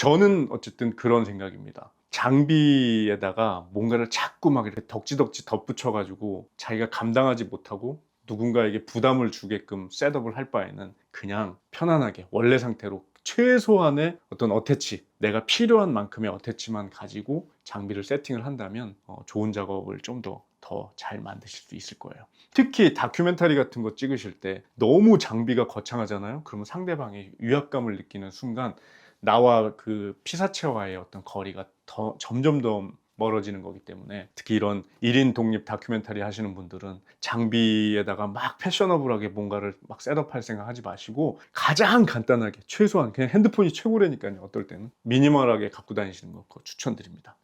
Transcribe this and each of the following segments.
저는 어쨌든 그런 생각입니다. 장비에다가 뭔가를 자꾸 막 이렇게 덕지덕지 덧붙여 가지고 자기가 감당하지 못하고 누군가에게 부담을 주게끔 셋업을 할 바에는 그냥 편안하게 원래 상태로 최소한의 어떤 어태치, 내가 필요한 만큼의 어태치만 가지고 장비를 세팅을 한다면 좋은 작업을 좀 더 잘 만드실 수 있을 거예요. 특히 다큐멘터리 같은 거 찍으실 때 너무 장비가 거창하잖아요. 그러면 상대방이 위압감을 느끼는 순간 나와 그 피사체와의 어떤 거리가 점점 더 멀어지는 거기 때문에, 특히 이런 1인 독립 다큐멘터리 하시는 분들은 장비에다가 막 패셔너블하게 뭔가를 막 셋업할 생각 하지 마시고 가장 간단하게 최소한 그냥 핸드폰이 최고라니까요. 어떨 때는 미니멀하게 갖고 다니시는 거 그거 추천드립니다.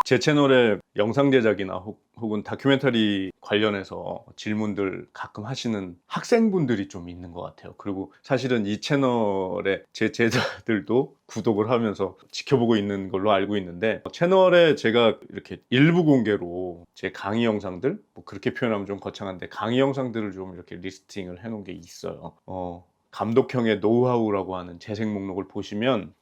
제 채널에 영상 제작이나 혹은 다큐멘터리 관련해서 질문들 가끔 하시는 학생분들이 좀 있는 것 같아요. 그리고 사실은 이 채널에 제 제자들도 구독을 하면서 지켜보고 있는 걸로 알고 있는데, 채널에 제가 이렇게 일부 공개로 제 강의 영상들, 뭐 그렇게 표현하면 좀 거창한데 강의 영상들을 좀 이렇게 리스팅을 해놓은 게 있어요. 감독형의 노하우라고 하는 재생 목록을 보시면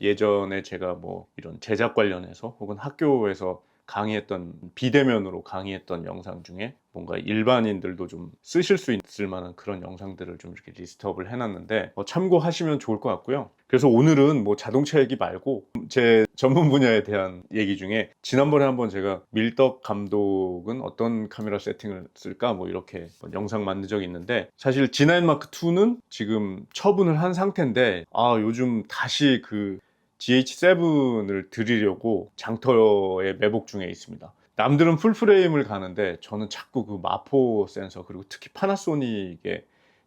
예전에 제가 뭐 이런 제작 관련해서 혹은 학교에서 강의했던, 비대면으로 강의했던 영상 중에 뭔가 일반인들도 좀 쓰실 수 있을 만한 그런 영상들을 좀 이렇게 리스트업을 해놨는데 참고하시면 좋을 것 같고요. 그래서 오늘은 뭐 자동차 얘기 말고 제 전문 분야에 대한 얘기 중에, 지난번에 한번 제가 밀떡 감독은 어떤 카메라 세팅을 쓸까 뭐 이렇게 영상 만든 적이 있는데, 사실 G9 마크 2는 지금 처분을 한 상태인데 요즘 다시 그 GH7을 드리려고 장터에 매복 중에 있습니다. 남들은 풀프레임을 가는데 저는 자꾸 그 마포 센서, 그리고 특히 파나소닉의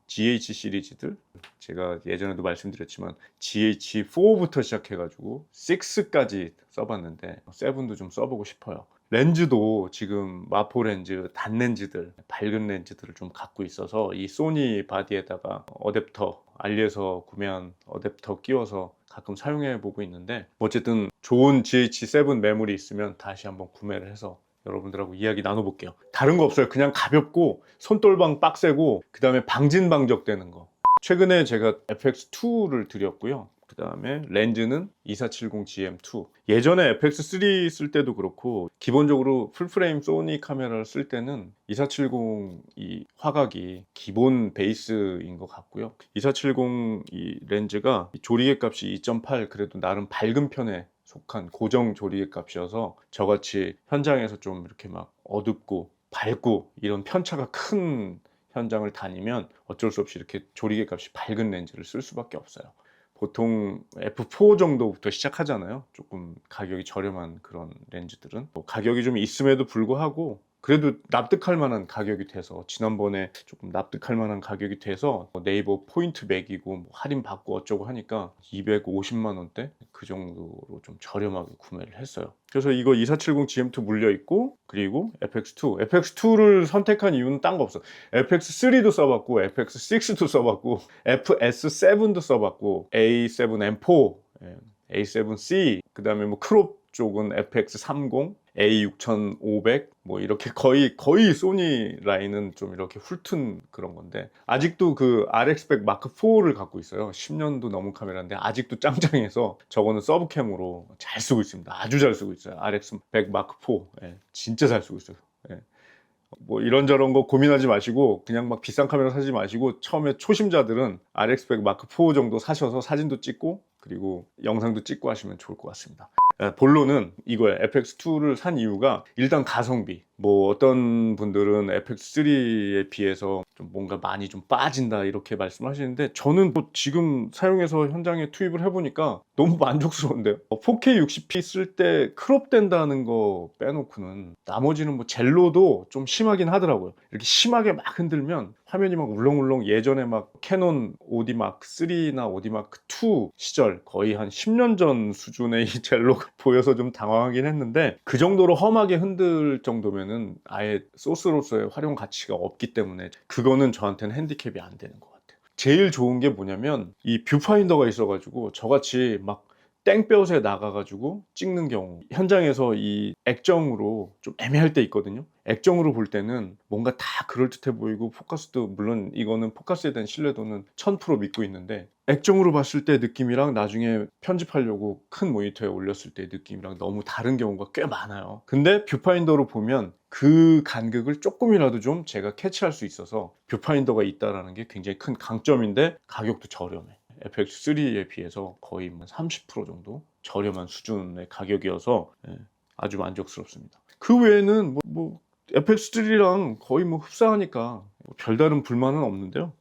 GH 시리즈들, 제가 예전에도 말씀드렸지만 GH4부터 시작해가지고 6까지 써봤는데 7도 좀 써보고 싶어요. 렌즈도 지금 마포 렌즈, 단 렌즈들, 밝은 렌즈들을 좀 갖고 있어서 이 소니 바디에다가 어댑터, 알리에서 구매한 어댑터 끼워서 가끔 사용해 보고 있는데, 어쨌든 좋은 GH7 매물이 있으면 다시 한번 구매를 해서 여러분들하고 이야기 나눠볼게요. 다른 거 없어요. 그냥 가볍고 손떨방 빡세고 그 다음에 방진방적되는 거. 최근에 제가 FX2를 드렸고요. 그 다음에 렌즈는 2470GM2. 예전에 FX3 쓸 때도 그렇고 기본적으로 풀프레임 소니 카메라를 쓸 때는 2470 이 화각이 기본 베이스인 것 같고요. 2470 이 렌즈가 조리개 값이 2.8, 그래도 나름 밝은 편에 속한 고정 조리개 값이어서 저같이 현장에서 좀 이렇게 막 어둡고 밝고 이런 편차가 큰 현장을 다니면 어쩔 수 없이 이렇게 조리개 값이 밝은 렌즈를 쓸 수밖에 없어요. 보통 F4 정도부터 시작하잖아요. 조금 가격이 저렴한 그런 렌즈들은 가격이 좀 있음에도 불구하고 그래도 납득할 만한 가격이 돼서, 지난번에 조금 납득할 만한 가격이 돼서 네이버 포인트 매기고 뭐 할인 받고 어쩌고 하니까 250만 원대 그 정도로 좀 저렴하게 구매를 했어요. 그래서 이거 2470 GM2 물려 있고, 그리고 FX2를 선택한 이유는 딴 거 없어. FX3도 써봤고 FX6도 써봤고 FS7도 써봤고 A7M4, A7C, 그 다음에 뭐 크롭 쪽은 FX30, A6500, 뭐 이렇게 거의 소니 라인은 좀 이렇게 훑은 그런 건데, 아직도 그 RX100 마크4를 갖고 있어요. 10년도 넘은 카메라인데 아직도 짱짱해서 저거는 서브캠으로 잘 쓰고 있습니다. 아주 잘 쓰고 있어요. RX100 마크4. 진짜 잘 쓰고 있어요. 뭐 이런저런 거 고민하지 마시고 그냥 막 비싼 카메라 사지 마시고, 처음에 초심자들은 RX100 마크4 정도 사셔서 사진도 찍고 그리고 영상도 찍고 하시면 좋을 것 같습니다. 본론은 이거예요. FX2를 산 이유가 일단 가성비. 뭐 어떤 분들은 FX3에 비해서 좀 뭔가 많이 좀 빠진다 이렇게 말씀하시는데, 저는 뭐 지금 사용해서 현장에 투입을 해보니까 너무 만족스러운데요. 4K 60p 쓸 때 크롭 된다는 거 빼놓고는 나머지는 뭐 젤로도 좀 심하긴 하더라고요. 이렇게 심하게 막 흔들면 화면이 막 울렁울렁, 예전에 막 캐논 OD 마크 3나 OD 마크 2 시절 거의 한 10년 전 수준의 이 젤로가 보여서 좀 당황하긴 했는데, 그 정도로 험하게 흔들 정도면은 아예 소스로서의 활용 가치가 없기 때문에 그거는 저한테는 핸디캡이 안 되는 것 같아요. 제일 좋은 게 뭐냐면 이 뷰파인더가 있어가지고 저같이 막 땡볕에 나가가지고 찍는 경우, 현장에서 이 액정으로 좀 애매할 때 있거든요. 액정으로 볼 때는 뭔가 다 그럴듯해 보이고 포커스도, 물론 이거는 포커스에 대한 신뢰도는 1000% 믿고 있는데, 액정으로 봤을 때 느낌이랑 나중에 편집하려고 큰 모니터에 올렸을 때 느낌이랑 너무 다른 경우가 꽤 많아요. 근데 뷰파인더로 보면 그 간극을 조금이라도 좀 제가 캐치할 수 있어서 뷰파인더가 있다는 게 굉장히 큰 강점인데 가격도 저렴해. FX3에 비해서 거의 30% 정도 저렴한 수준의 가격이어서 아주 만족스럽습니다. 그 외에는 FX3랑 거의 흡사하니까 별다른 불만은 없는데요.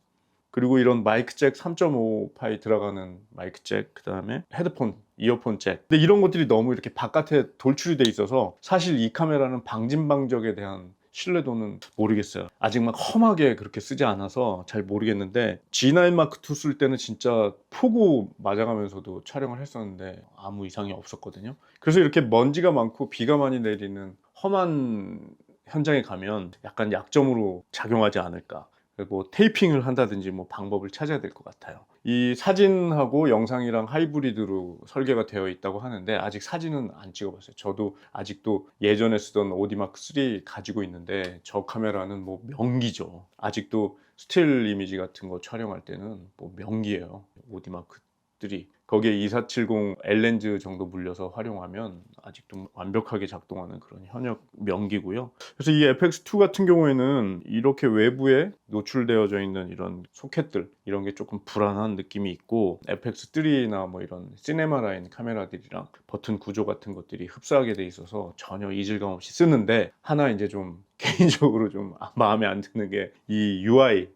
그리고 이런 마이크 잭 3.5파이 들어가는 마이크 잭, 그 다음에 헤드폰, 이어폰 잭. 근데 이런 것들이 너무 이렇게 바깥에 돌출이 돼 있어서 사실 이 카메라는 방진방적에 대한 신뢰도는 모르겠어요. 아직 막 험하게 그렇게 쓰지 않아서 잘 모르겠는데 G9 마크 2 쓸 때는 진짜 폭우 맞아가면서도 촬영을 했었는데 아무 이상이 없었거든요. 그래서 이렇게 먼지가 많고 비가 많이 내리는 험한 현장에 가면 약간 약점으로 작용하지 않을까. 뭐 테이핑을 한다든지 방법을 찾아야 될 것 같아요. 이 사진하고 영상이랑 하이브리드로 설계가 되어 있다고 하는데 아직 사진은 안 찍어봤어요. 저도 아직도 예전에 쓰던 오디마크 3 가지고 있는데 저 카메라는 명기죠. 아직도 스틸 이미지 같은 거 촬영할 때는 명기예요. 오디마크 3. 거기에 2470 L렌즈 정도 물려서 활용하면 아직도 완벽하게 작동하는 그런 현역 명기고요. 그래서 이 FX2 같은 경우에는 이렇게 외부에 노출되어져 있는 이런 소켓들 이런 게 조금 불안한 느낌이 있고 FX3나 이런 시네마 라인 카메라들이랑 버튼 구조 같은 것들이 흡사하게 돼 있어서 전혀 이질감 없이 쓰는데 하나 이제 좀 개인적으로 좀 마음에 안 드는 게 이 UI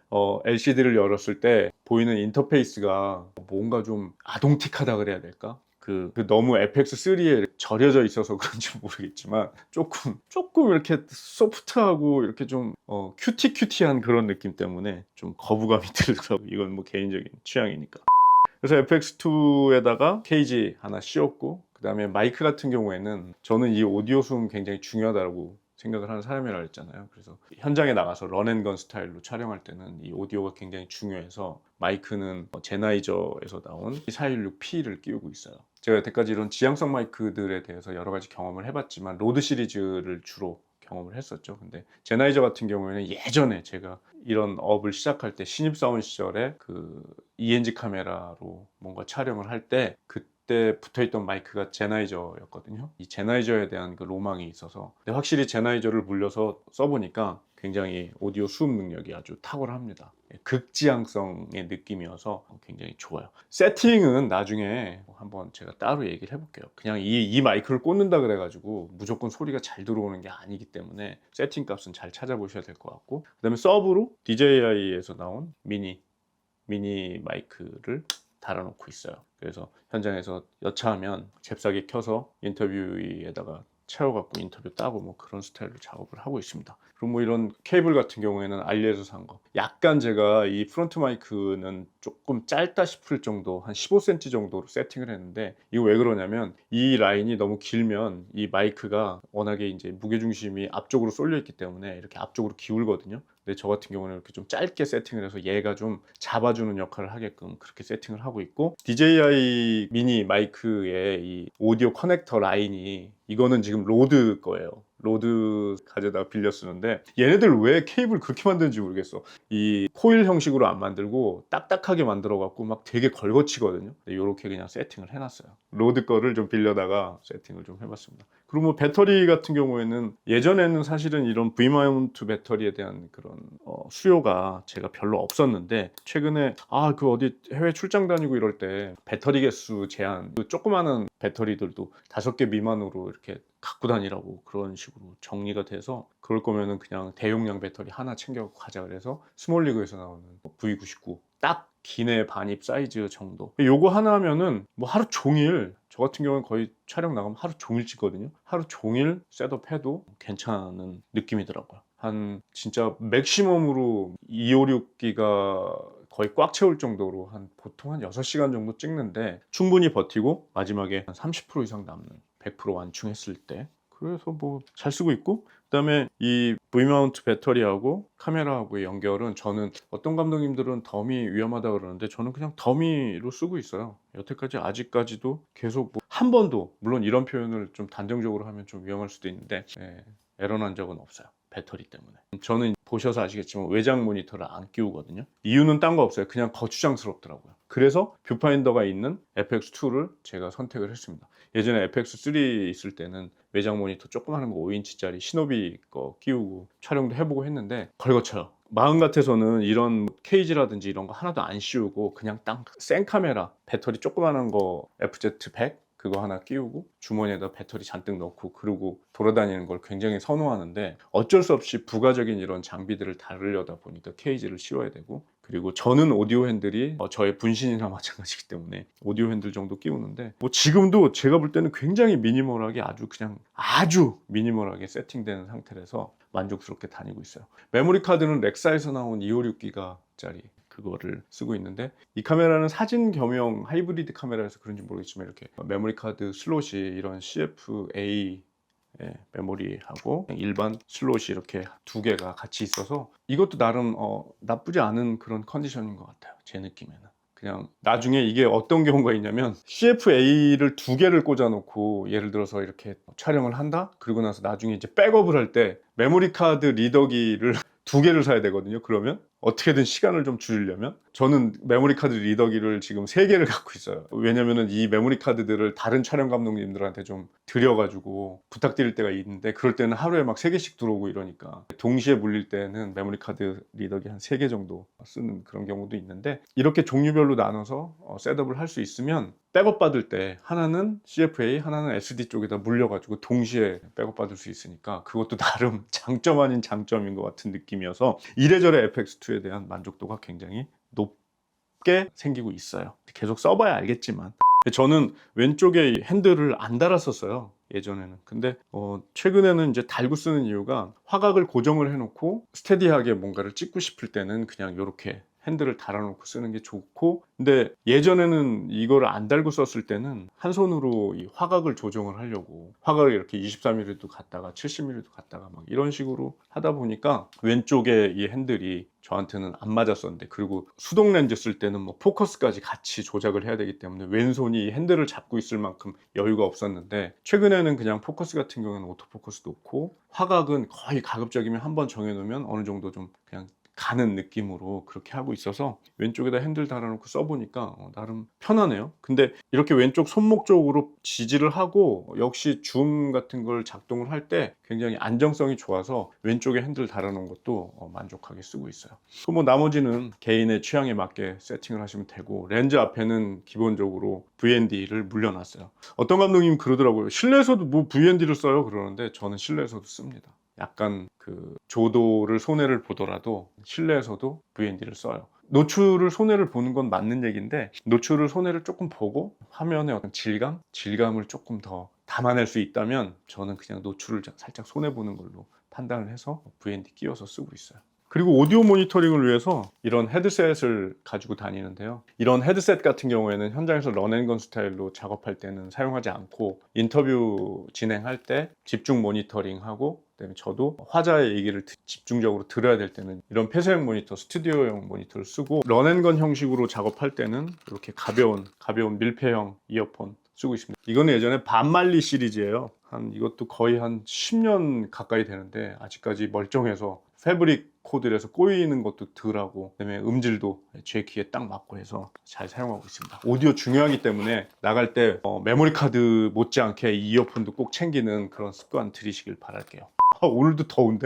LCD를 열었을 때 보이는 인터페이스가 뭔가 좀 아동틱하다 그래야 될까? 너무 FX3에 절여져 있어서 그런지 모르겠지만 조금 이렇게 소프트하고 이렇게 좀 큐티한 그런 느낌 때문에 좀 거부감이 들더라고요. 이건 개인적인 취향이니까. 그래서 FX2에다가 케이지 하나 씌웠고 그 다음에 마이크 같은 경우에는 저는 이 오디오 숨 굉장히 중요하다고 생각을 하는 사람이라고 했잖아요. 그래서 현장에 나가서 런앤건 스타일로 촬영할 때는 이 오디오가 굉장히 중요해서 마이크는 제나이저에서 나온 4216P를 끼우고 있어요. 제가 여태까지 이런 지향성 마이크들에 대해서 여러 가지 경험을 해봤지만 로드 시리즈를 주로 경험을 했었죠. 근데 제나이저 같은 경우에는 예전에 제가 이런 업을 시작할 때 신입사원 시절에 그 ENG 카메라로 뭔가 촬영을 할 때 그때 붙어있던 마이크가 제나이저였거든요. 이 제나이저에 대한 그 로망이 있어서 근데 확실히 제나이저를 물려서 써보니까 굉장히 오디오 수음 능력이 아주 탁월합니다. 극지향성의 느낌이어서 굉장히 좋아요. 세팅은 나중에 한번 제가 따로 얘기를 해볼게요. 그냥 이 마이크를 꽂는다 그래가지고 무조건 소리가 잘 들어오는 게 아니기 때문에 세팅 값은 잘 찾아보셔야 될 것 같고 그 다음에 서브로 DJI에서 나온 미니 마이크를 달아놓고 있어요. 그래서 현장에서 여차하면 잽싸게 켜서 인터뷰에다가 채워갖고 인터뷰 따고 그런 스타일로 작업을 하고 있습니다. 그리고 이런 케이블 같은 경우에는 알리에서 산 거. 약간 제가 이 프론트 마이크는 조금 짧다 싶을 정도 한 15cm 정도로 세팅을 했는데 이거 왜 그러냐면 이 라인이 너무 길면 이 마이크가 워낙에 이제 무게중심이 앞쪽으로 쏠려 있기 때문에 이렇게 앞쪽으로 기울거든요. 근데 저 같은 경우는 이렇게 좀 짧게 세팅을 해서 얘가 좀 잡아주는 역할을 하게끔 그렇게 세팅을 하고 있고 DJI 미니 마이크의 이 오디오 커넥터 라인이 이거는 지금 로드 거예요. 로드 가져다가 빌려 쓰는데 얘네들 왜 케이블 그렇게 만드는지 모르겠어. 이 코일 형식으로 안 만들고 딱딱하게 만들어 갖고 막 되게 걸거치거든요. 이렇게 그냥 세팅을 해놨어요. 로드 거를 좀 빌려다가 세팅을 좀 해봤습니다. 그리고 배터리 같은 경우에는 예전에는 사실은 이런 V마운트 배터리에 대한 그런 수요가 제가 별로 없었는데 최근에 그 어디 해외 출장 다니고 이럴 때 배터리 개수 제한 그 조그마한 배터리들도 5개 미만으로 이렇게 갖고 다니라고 그런 식으로 정리가 돼서 그럴 거면은 그냥 대용량 배터리 하나 챙겨 가자 그래서 스몰리그에서 나오는 V99 딱 기내 반입 사이즈 정도 요거 하나 하면은 하루 종일 저 같은 경우는 거의 촬영 나가면 하루 종일 찍거든요. 하루 종일 셋업해도 괜찮은 느낌이더라고요. 한 진짜 맥시멈으로 256기가 거의 꽉 채울 정도로 보통 한 6시간 정도 찍는데 충분히 버티고 마지막에 한 30% 이상 남는 100% 완충했을 때 그래서 잘 쓰고 있고 그다음에 이 V마운트 배터리하고 카메라하고의 연결은 저는 어떤 감독님들은 더미 위험하다 그러는데 저는 그냥 더미로 쓰고 있어요. 여태까지 아직까지도 계속 한 번도 물론 이런 표현을 좀 단정적으로 하면 좀 위험할 수도 있는데 에러 난 적은 없어요. 배터리 때문에. 저는 보셔서 아시겠지만 외장 모니터를 안 끼우거든요. 이유는 딴 거 없어요. 그냥 거추장스럽더라고요. 그래서 뷰파인더가 있는 FX2를 제가 선택을 했습니다. 예전에 FX3 있을 때는 외장 모니터 조그마한 거 5인치짜리 시노비 거 끼우고 촬영도 해보고 했는데 걸거쳐요. 마음 같아서는 이런 케이지라든지 이런 거 하나도 안 씌우고 그냥 딱 생카메라 배터리 조그마한 거 FZ100 그거 하나 끼우고 주머니에다 배터리 잔뜩 넣고 그러고 돌아다니는 걸 굉장히 선호하는데 어쩔 수 없이 부가적인 이런 장비들을 다루려다 보니까 케이지를 씌워야 되고, 그리고 저는 오디오 핸들이 저의 분신이나 마찬가지이기 때문에 오디오 핸들 정도 끼우는데 뭐 지금도 제가 볼 때는 굉장히 미니멀하게 아주 미니멀하게 세팅된 상태라서 만족스럽게 다니고 있어요. 메모리 카드는 렉사에서 나온 256기가짜리 그거를 쓰고 있는데, 이 카메라는 사진 겸용 하이브리드 카메라여서 그런지 모르겠지만 이렇게 메모리 카드 슬롯이 이런 CFA 메모리하고 일반 슬롯이 이렇게 두 개가 같이 있어서 이것도 나름 나쁘지 않은 그런 컨디션인 것 같아요. 제 느낌에는. 그냥 나중에 이게 어떤 경우가 있냐면 CFA를 두 개를 꽂아 놓고 예를 들어서 이렇게 촬영을 한다? 그리고 나서 나중에 이제 백업을 할 때 메모리 카드 리더기를 두 개를 사야 되거든요. 그러면 어떻게든 시간을 좀 줄이려면 저는 메모리 카드 리더기를 지금 3개를 갖고 있어요. 왜냐면은 이 메모리 카드들을 다른 촬영 감독님들한테 좀 드려가지고 부탁드릴 때가 있는데 그럴 때는 하루에 막 3개씩 들어오고 이러니까 동시에 물릴 때는 메모리 카드 리더기 한 3개 정도 쓰는 그런 경우도 있는데, 이렇게 종류별로 나눠서 셋업을 할 수 있으면 백업 받을 때 하나는 CFA 하나는 SD 쪽에다 물려가지고 동시에 백업 받을 수 있으니까 그것도 나름 장점 아닌 장점인 것 같은 느낌이어서 이래저래 FX2에 대한 만족도가 굉장히 높게 생기고 있어요. 계속 써봐야 알겠지만 저는 왼쪽에 핸들을 안 달았었어요, 예전에는. 근데 최근에는 이제 달고 쓰는 이유가 화각을 고정을 해놓고 스테디하게 뭔가를 찍고 싶을 때는 그냥 이렇게 핸들을 달아놓고 쓰는 게 좋고, 근데 예전에는 이거를 안 달고 썼을 때는 한 손으로 이 화각을 조정을 하려고 화각을 이렇게 23mm도 갔다가 70mm도 갔다가 막 이런 식으로 하다 보니까 왼쪽에 이 핸들이 저한테는 안 맞았었는데, 그리고 수동 렌즈 쓸 때는 뭐 포커스까지 같이 조작을 해야 되기 때문에 왼손이 핸들을 잡고 있을 만큼 여유가 없었는데, 최근에는 그냥 포커스 같은 경우는 오토포커스 놓고 화각은 거의 가급적이면 한번 정해놓으면 어느 정도 좀 그냥 가는 느낌으로 그렇게 하고 있어서 왼쪽에다 핸들 달아놓고 써보니까 나름 편하네요. 근데 이렇게 왼쪽 손목 쪽으로 지지를 하고 역시 줌 같은 걸 작동을 할 때 굉장히 안정성이 좋아서 왼쪽에 핸들 달아놓은 것도 만족하게 쓰고 있어요. 뭐 나머지는 개인의 취향에 맞게 세팅을 하시면 되고, 렌즈 앞에는 기본적으로 VND를 물려놨어요. 어떤 감독님 그러더라고요. 실내에서도 뭐 VND를 써요 그러는데 저는 실내에서도 씁니다. 약간 그 조도를 손해를 보더라도 실내에서도 VND를 써요. 노출을 손해를 보는 건 맞는 얘기인데 노출을 손해를 조금 보고 화면의 어떤 질감을 조금 더 담아낼 수 있다면 저는 그냥 노출을 살짝 손해 보는 걸로 판단을 해서 VND 끼워서 쓰고 있어요. 그리고 오디오 모니터링을 위해서 이런 헤드셋을 가지고 다니는데요. 이런 헤드셋 같은 경우에는 현장에서 런앤건 스타일로 작업할 때는 사용하지 않고 인터뷰 진행할 때 집중 모니터링하고, 그다음에 저도 화자의 얘기를 집중적으로 들어야 될 때는 이런 폐쇄형 모니터, 스튜디오용 모니터를 쓰고, 런앤건 형식으로 작업할 때는 이렇게 가벼운 밀폐형 이어폰 쓰고 있습니다. 이거는 예전에 반말리 시리즈예요. 이것도 거의 한 10년 가까이 되는데 아직까지 멀쩡해서 패브릭 코드에서 꼬이는 것도 덜하고, 그다음에 음질도 제 귀에 딱 맞고 해서 잘 사용하고 있습니다. 오디오 중요하기 때문에 나갈 때 메모리 카드 못지않게 이 이어폰도 꼭 챙기는 그런 습관 들이시길 바랄게요. 오늘도 더운데?